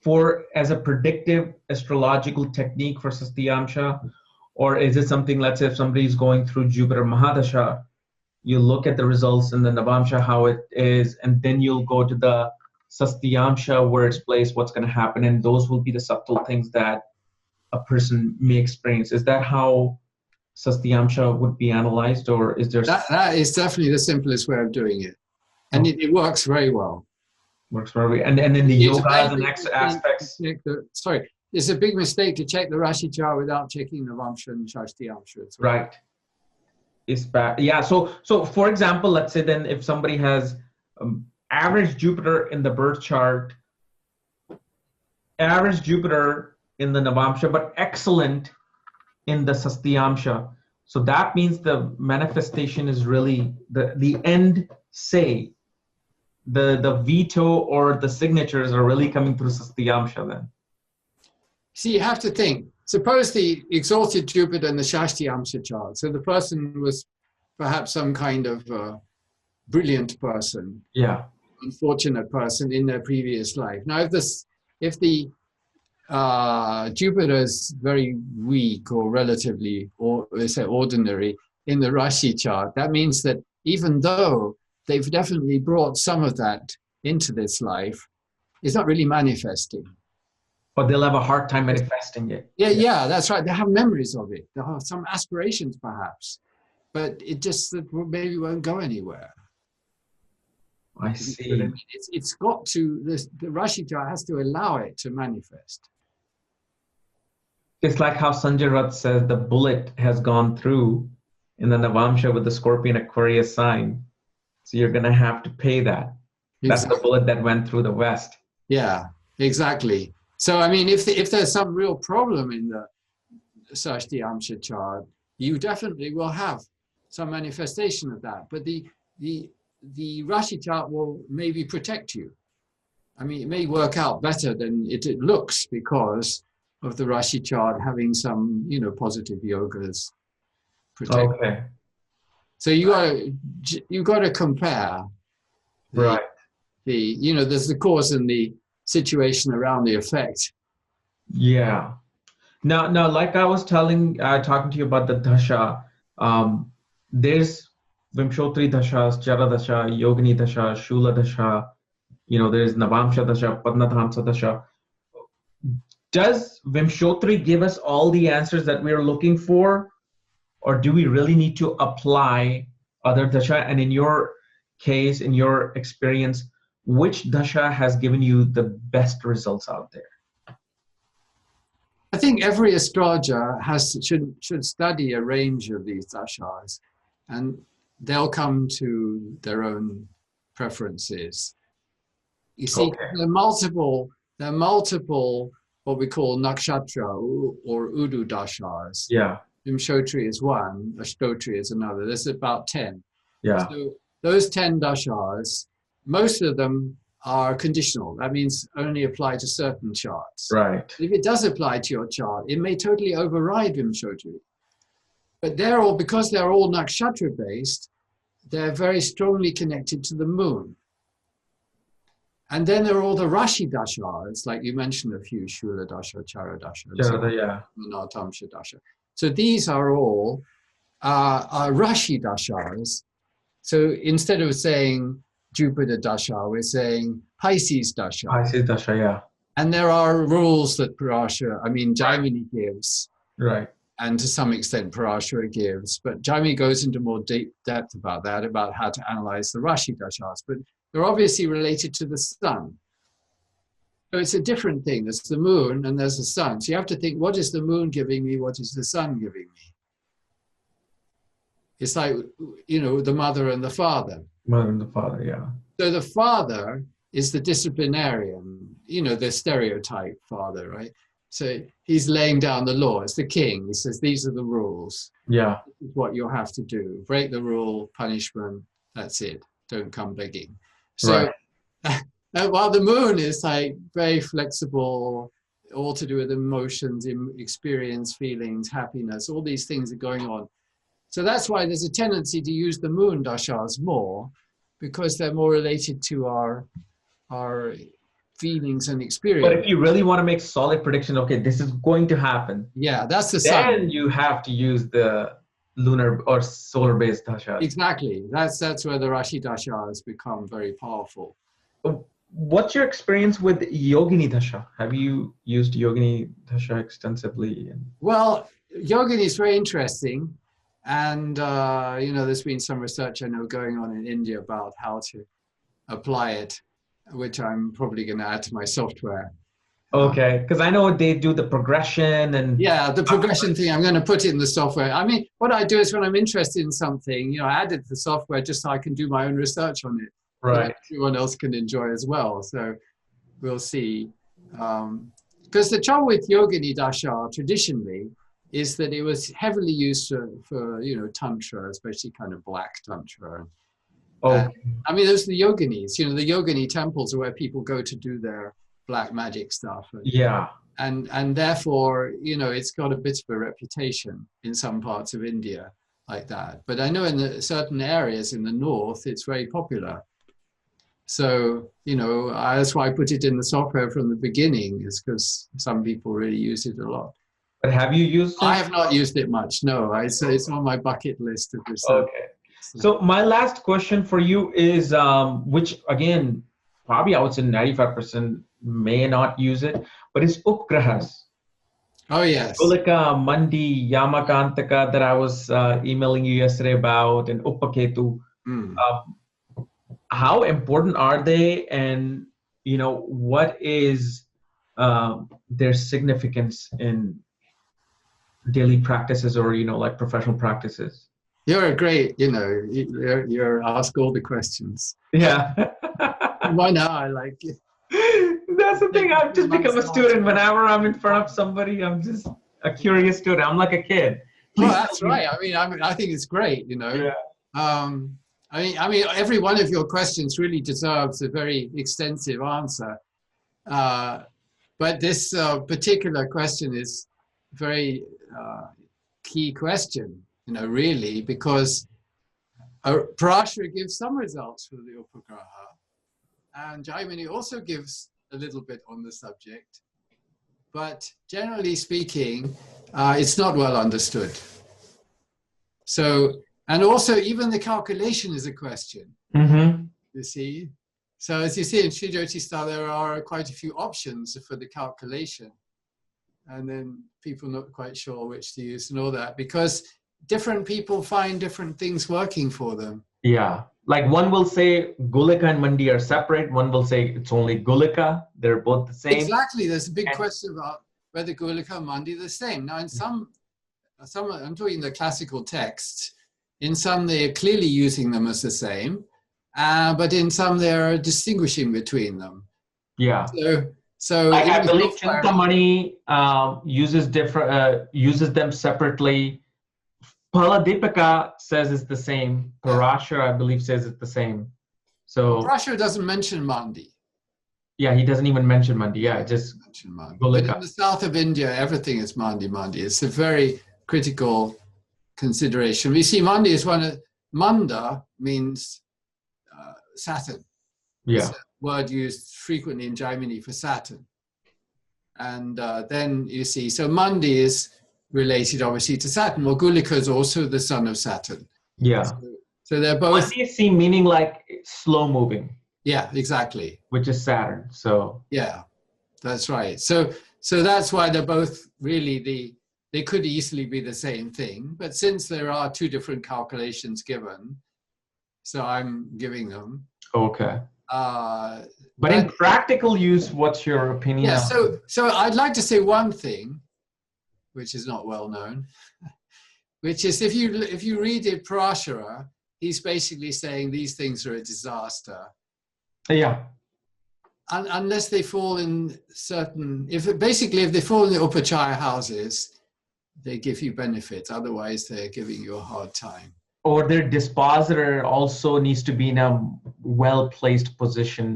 for as a predictive astrological technique for Sastyamsha? Or is it something, let's say if somebody's going through Jupiter Mahadasha, you look at the results in the Navamsa, how it is, and then you'll go to the Sastyamsha where it's placed, what's going to happen, and those will be the subtle things that a person may experience. Is that how Sastyamsha would be analyzed, or is there... That is definitely the simplest way of doing it. And it works very well. Works very well. And then the yogas and aspects... Sorry, it's a big mistake to check the Rashi chart without checking the Navamsa and Sastyamsha. Right. It's bad. Yeah, so for example, let's say then if somebody has average Jupiter in the birth chart, average Jupiter in the Navamsa, but excellent in the Sastyamsha. So that means the manifestation is really the end say. The veto or the signatures are really coming through Sastyamsha then. See, you have to think. Suppose the exalted Jupiter in the Sastyamsha chart. So the person was perhaps some kind of brilliant person. Yeah. Unfortunate person in their previous life. Now, if the Jupiter is very weak or relatively, or let's say ordinary in the Rashi chart, that means that even though they've definitely brought some of that into this life, it's not really manifesting. But they'll have a hard time manifesting it. Yeah, that's right. They have memories of it. They have some aspirations perhaps, but it just maybe won't go anywhere. I see. It's got to, the Rashi chart has to allow it to manifest. It's like how Sanjay Rath says the bullet has gone through in the Navamsa with the Scorpion Aquarius sign. So you're going to have to pay that. That's the bullet that went through the West. Yeah, exactly. So, I mean, if there's some real problem in the Sastyamsha chart, you definitely will have some manifestation of that. But the Rashi chart will maybe protect you. I mean, it may work out better than it looks because of the Rashi chart having some, positive yogas protect. Okay. So you got to compare. Right. There's the cause and the situation around the effect. Yeah. Now, like I was talking to you about the dasha, there's Vimshotri dashas, Jara dasha, Yogini dasha, Shula dasha, there's Navamsa dasha, Padnadhamsa dasha. Does Vimshotri give us all the answers that we're looking for? Or do we really need to apply other dasha? And in your case, in your experience, which dasha has given you the best results out there? I think every astrologer should study a range of these dashas, and they'll come to their own preferences. You see, okay. there are multiple what we call nakshatra or udu dashas. Yeah. Vimshotri is one, Ashtotri is another. There's about 10. Yeah. So those 10 dashas, most of them are conditional. That means only apply to certain charts. Right. If it does apply to your chart, it may totally override Vimshotri. But because they're all nakshatra based, they're very strongly connected to the moon. And then there are all the Rashi dashas, like you mentioned a few, Shula dasha, Chara dasha, Tamsha dasha. So these are all Rashi dashas. So instead of saying Jupiter dasha, we're saying Pisces dasha. Pisces dasha, yeah. And there are rules that Jaimini gives. Right. And to some extent Parashara gives, but Jaimini goes into more deep depth about that, about how to analyze the Rashi dashas, but they're obviously related to the sun. So it's a different thing. There's the moon and there's the sun. So you have to think, what is the moon giving me? What is the sun giving me? It's like, the mother and the father. Mother and the father, yeah. So the father is the disciplinarian, the stereotype father, right? So he's laying down the law. It's the king. He says, these are the rules. Yeah. This is what you'll have to do. Break the rule, punishment, that's it. Don't come begging. So right. While the moon is like very flexible, all to do with emotions, experience, feelings, happiness, all these things are going on. So that's why there's a tendency to use the moon dashas more, because they're more related to our feelings and experience. But if you really want to make solid prediction, okay, this is going to happen. Yeah, that's the then sun. You have to use the lunar or solar based dasha. Exactly. That's where the Rashi dasha has become very powerful. What's your experience with Yogini dasha? Have you used Yogini dasha extensively? Well, Yogini is very interesting. And, there's been some research I know going on in India about how to apply it, which I'm probably going to add to my software. Okay, because I know they do the progression and... Yeah, the progression thing, I'm going to put it in the software. I mean, what I do is when I'm interested in something, I add it to the software just so I can do my own research on it. Right. Everyone else can enjoy as well. So we'll see. Because the trouble with Yogini Dasha traditionally is that it was heavily used for Tantra, especially kind of black Tantra. Oh. There's the Yoginis. The Yogini temples are where people go to do their black magic stuff. Yeah. And therefore, it's got a bit of a reputation in some parts of India like that. But I know in certain areas in the north, it's very popular. So, that's why I put it in the software from the beginning, is because some people really use it a lot. But have you used it? I have not used it much, no. It's on my bucket list of research. Okay. So my last question for you is, which again, probably I would say 95% may not use it, but it's Upgrahas. Oh, yes. Gulika, Mandi, Yamakantaka that I was emailing you yesterday about, and Upaketu. How important are they, and what is their significance in daily practices or like professional practices? You're a great, you're ask all the questions. Yeah. Why not? I like it. That's the thing. I've just become a student. Whenever I'm in front of somebody, I'm just a curious student. I'm like a kid. Well, that's right. I think it's great. Yeah. Every one of your questions really deserves a very extensive answer. But this particular question is a very key question, really, because Parashara gives some results for the Upagraha, and Jaimini also gives a little bit on the subject. But generally speaking, it's not well understood. So, and also even the calculation is a question, you see. So as you see in Sri Jyoti style, there are quite a few options for the calculation. And then people not quite sure which to use and all that, because different people find different things working for them. Yeah. Like one will say Gulika and Mandi are separate. One will say it's only Gulika. They're both the same. Exactly. There's a big question about whether Gulika and Mandi are the same. Now in some, I'm talking the classical texts, in some they are clearly using them as the same, but in some they are distinguishing between them. Yeah. So Like in I the believe software, Chintamani uses them separately. Paladipika says it's the same. yeah. Parashara, I believe, says it's the same. Well, So Prussia doesn't mention Mandi. yeah, he doesn't even mention Mandi. Yeah, just Mention Mandi. But in Gulika. the south of India, everything is Mandi, Mandi. It's a very critical consideration. We see Mandi is Manda means Saturn. It's Yeah, a word used frequently in Germany for Saturn. And then you see, so Mandi is related obviously to Saturn. Well, Gulika is also the son of Saturn. yeah. So they're both, Mandi is seen meaning like slow moving, yeah, exactly. which is Saturn. So Yeah, that's right. So that's why they're both really they could easily be the same thing. But since there are two different calculations given, so I'm giving them. okay. Uh, But in practical use, what's your opinion yeah, on? so I'd like to say one thing, which is not well known, which is if you read it Parashara, he's basically saying these things are a disaster. Yeah. Unless they fall in certain, if they fall in the Upachaya houses, they give you benefits. Otherwise, they're giving you a hard time. Or their dispositor also needs to be in a well-placed position.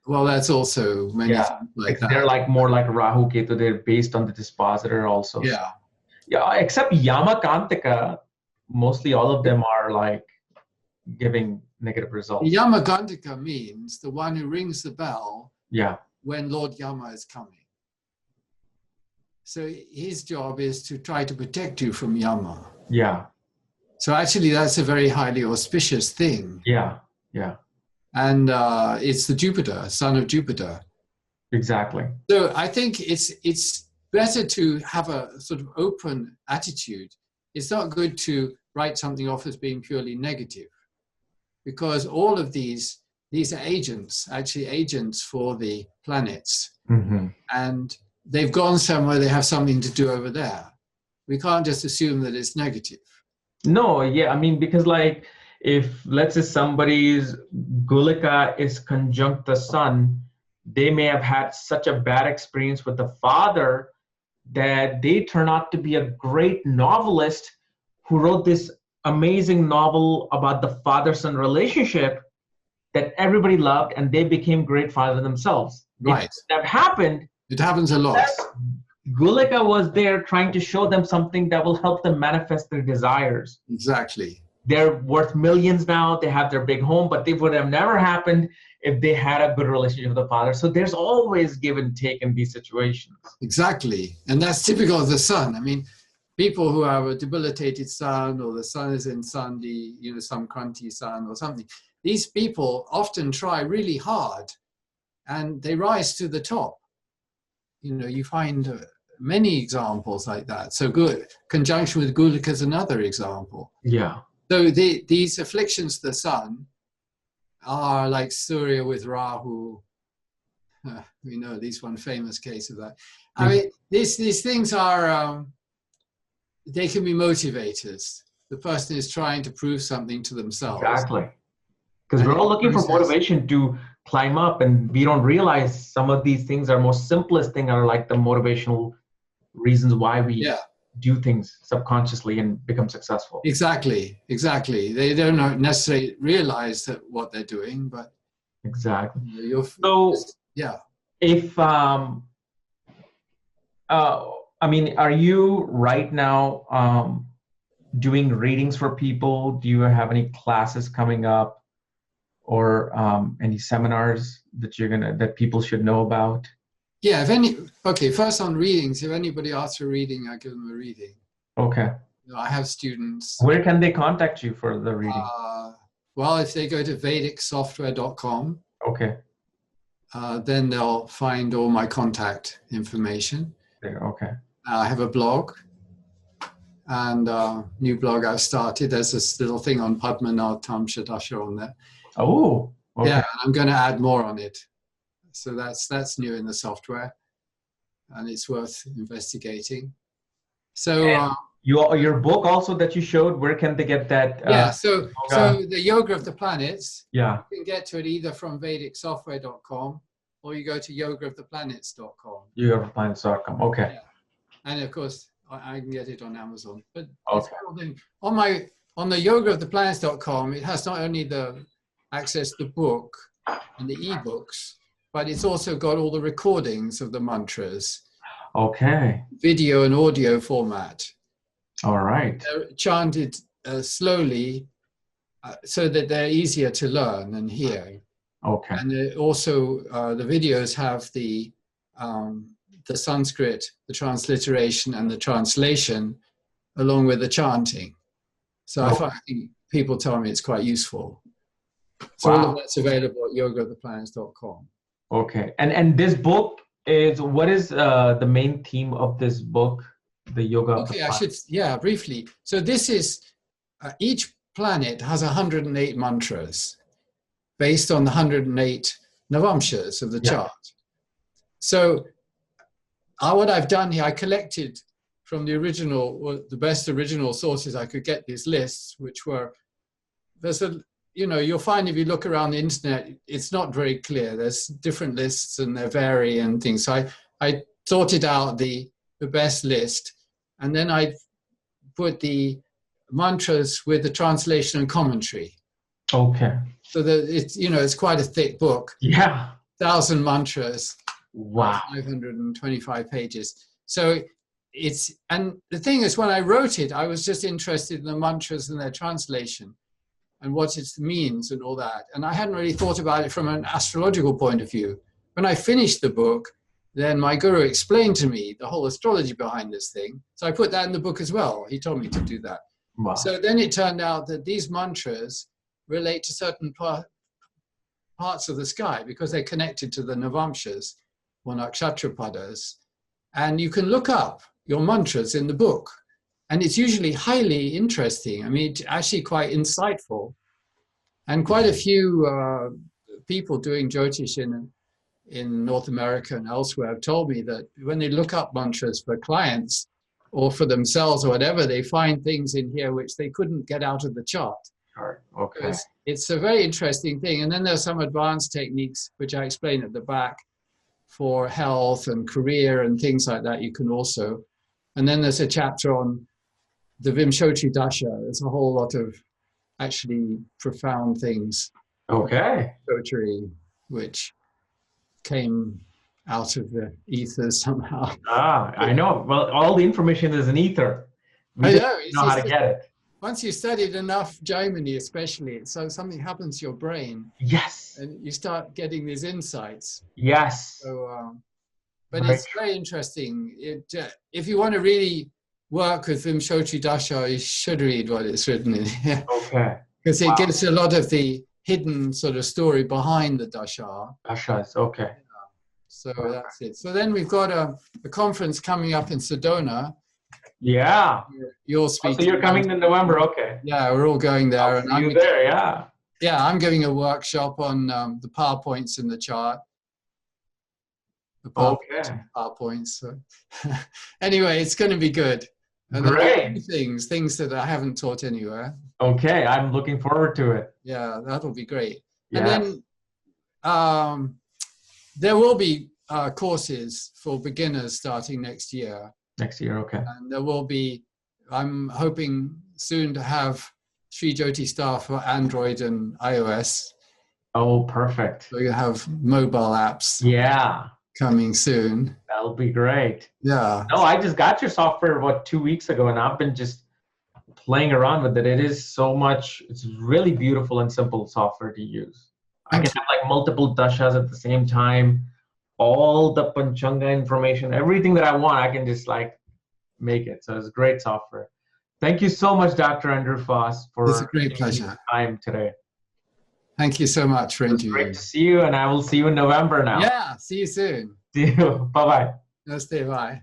Well, that's also many things like that. They're like more like Rahu Ketu. They're based on the dispositor also. Yeah. Yeah, except Yamakantika, mostly all of them are like giving negative results. Yamakantika means the one who rings the bell Yeah. when Lord Yama is coming. So his job is to try to protect you from Yama. Yeah. So actually, that's a very highly auspicious thing. Yeah. Yeah. And it's the Jupiter, son of Jupiter. Exactly. So I think it's better to have a sort of open attitude. It's not good to write something off as being purely negative, because all of these are agents, actually agents for the planets. Mm-hmm. And they've gone somewhere, they have something to do over there. We can't just assume that it's negative. No, yeah, I mean, because like if let's say somebody's Gulika is conjunct the sun, they may have had such a bad experience with the father that they turn out to be a great novelist who wrote this amazing novel about the father-son relationship that everybody loved, and they became great fathers themselves. Right. If that happened, It happens a lot. Gulika was there trying to show them something that will help them manifest their desires. Exactly. They're worth millions now. They have their big home, but they would have never happened if they had a good relationship with the father. So there's always give and take in these situations. Exactly. And that's typical of the sun. I mean, people who have a debilitated sun, or the sun is in Sandi, some crunchy sun or something, these people often try really hard and they rise to the top. You find many examples like that. So good conjunction with Gulika is another example. Yeah. So these afflictions of the sun are like Surya with Rahu. We know at least one famous case of that. I mean, these things are, they can be motivators. The person is trying to prove something to themselves. Exactly. Because we're all looking for motivation to climb up, and we don't realize some of these things are most simplest thing are like the motivational reasons why we do things subconsciously and become successful. Exactly. They don't necessarily realize that what they're doing, but exactly. So yeah. If I mean, are you right now doing readings for people? Do you have any classes coming up, or any seminars that people should know about? Yeah, first on readings, if anybody asks for a reading, I give them a reading. Okay. I have students. Where can they contact you for the reading? Well, if they go to vedicsoftware.com, okay, then they'll find all my contact information. There, okay. I have a blog, and new blog I've started. There's this little thing on Padmanath Tamsha Dasha on there. Oh, okay. Yeah, I'm going to add more on it. So that's new in the software, and it's worth investigating. So your book also that you showed, where can they get that? So the Yoga of the Planets. Yeah. You can get to it either from vedicsoftware.com or you go to yogaoftheplanets.com. Yogaoftheplanets.com. Okay. Yeah. And of course, I can get it on Amazon. But Okay. On the yogaoftheplanets.com, it has not only the access to the book and the ebooks, but it's also got all the recordings of the mantras. Okay. Video and audio format. All right. They're chanted slowly so that they're easier to learn and hear. Okay. And also the videos have the Sanskrit, the transliteration and the translation along with the chanting. So I think people tell me it's quite useful. So all of that's available at yogaoftheplanets.com. Okay. And this book is, what is the main theme of this book? The Yoga of the Planets. Briefly. So this is, each planet has 108 mantras based on the 108 Navamsas of the chart. So what I've done here, I collected from the the best original sources I could get these lists, which were, you'll find if you look around the internet, it's not very clear. There's different lists and they vary and things. So I sorted out the best list, and then I put the mantras with the translation and commentary. Okay. So that it's quite a thick book. Yeah. 1,000 mantras. Wow. 525 pages. So and the thing is, when I wrote it, I was just interested in the mantras and their translation and what it means and all that. And I hadn't really thought about it from an astrological point of view. When I finished the book, then my guru explained to me the whole astrology behind this thing. So I put that in the book as well. He told me to do that. Wow. So then it turned out that these mantras relate to certain parts of the sky because they're connected to the Navamsas or Nakshatrapadas. And you can look up your mantras in the book. And it's usually highly interesting. I mean, it's actually quite insightful. And quite a few people doing Jyotish in North America and elsewhere have told me that when they look up mantras for clients or for themselves or whatever, they find things in here which they couldn't get out of the chart. Sure. Okay. It's a very interesting thing. And then there's some advanced techniques, which I explain at the back, for health and career and things like that. You can also, and then there's a chapter on the Vimshotri Dasha. There's a whole lot of actually profound things. Okay. Vimshotri, which came out of the ether somehow. I know. Well, all the information is in ether. We know how to get it. Once you studied enough Jaimini, especially, so something happens to your brain. Yes. And you start getting these insights. Yes. So, but it's very interesting. If you want to really work with Vimshotri Dasha, you should read what it's written in here. Okay. Because it gives a lot of the hidden sort of story behind the Dasha. Dashas, okay. So that's it. So then we've got a conference coming up in Sedona. Yeah. You'll speak. So you're coming in November, okay. Yeah, we're all going there. And I'm there, yeah. Yeah, I'm giving a workshop on the PowerPoints in the chart. The PowerPoints. So. Anyway, it's going to be good. And great. Things that I haven't taught anywhere. Okay, I'm looking forward to it. Yeah, that'll be great. Yes. And then there will be courses for beginners starting next year. Next year, okay. And there will be, I'm hoping soon to have Shree Jyoti staff for Android and iOS. Oh, perfect. So you have mobile apps. Yeah. Coming soon. That'll be great. Yeah. No, I just got your software, 2 weeks ago, and I've been just playing around with it. It is so much, it's really beautiful and simple software to use. I can have like multiple dashas at the same time. All the Panchanga information, everything that I want, I can just like make it. So it's great software. Thank you so much, Dr. Andrew Foss, for it's a great pleasure. Time today. Thank you so much for interviewing. Great to see you, and I will see you in November now. Yeah, see you soon. See you. Bye-bye. Namaste, bye.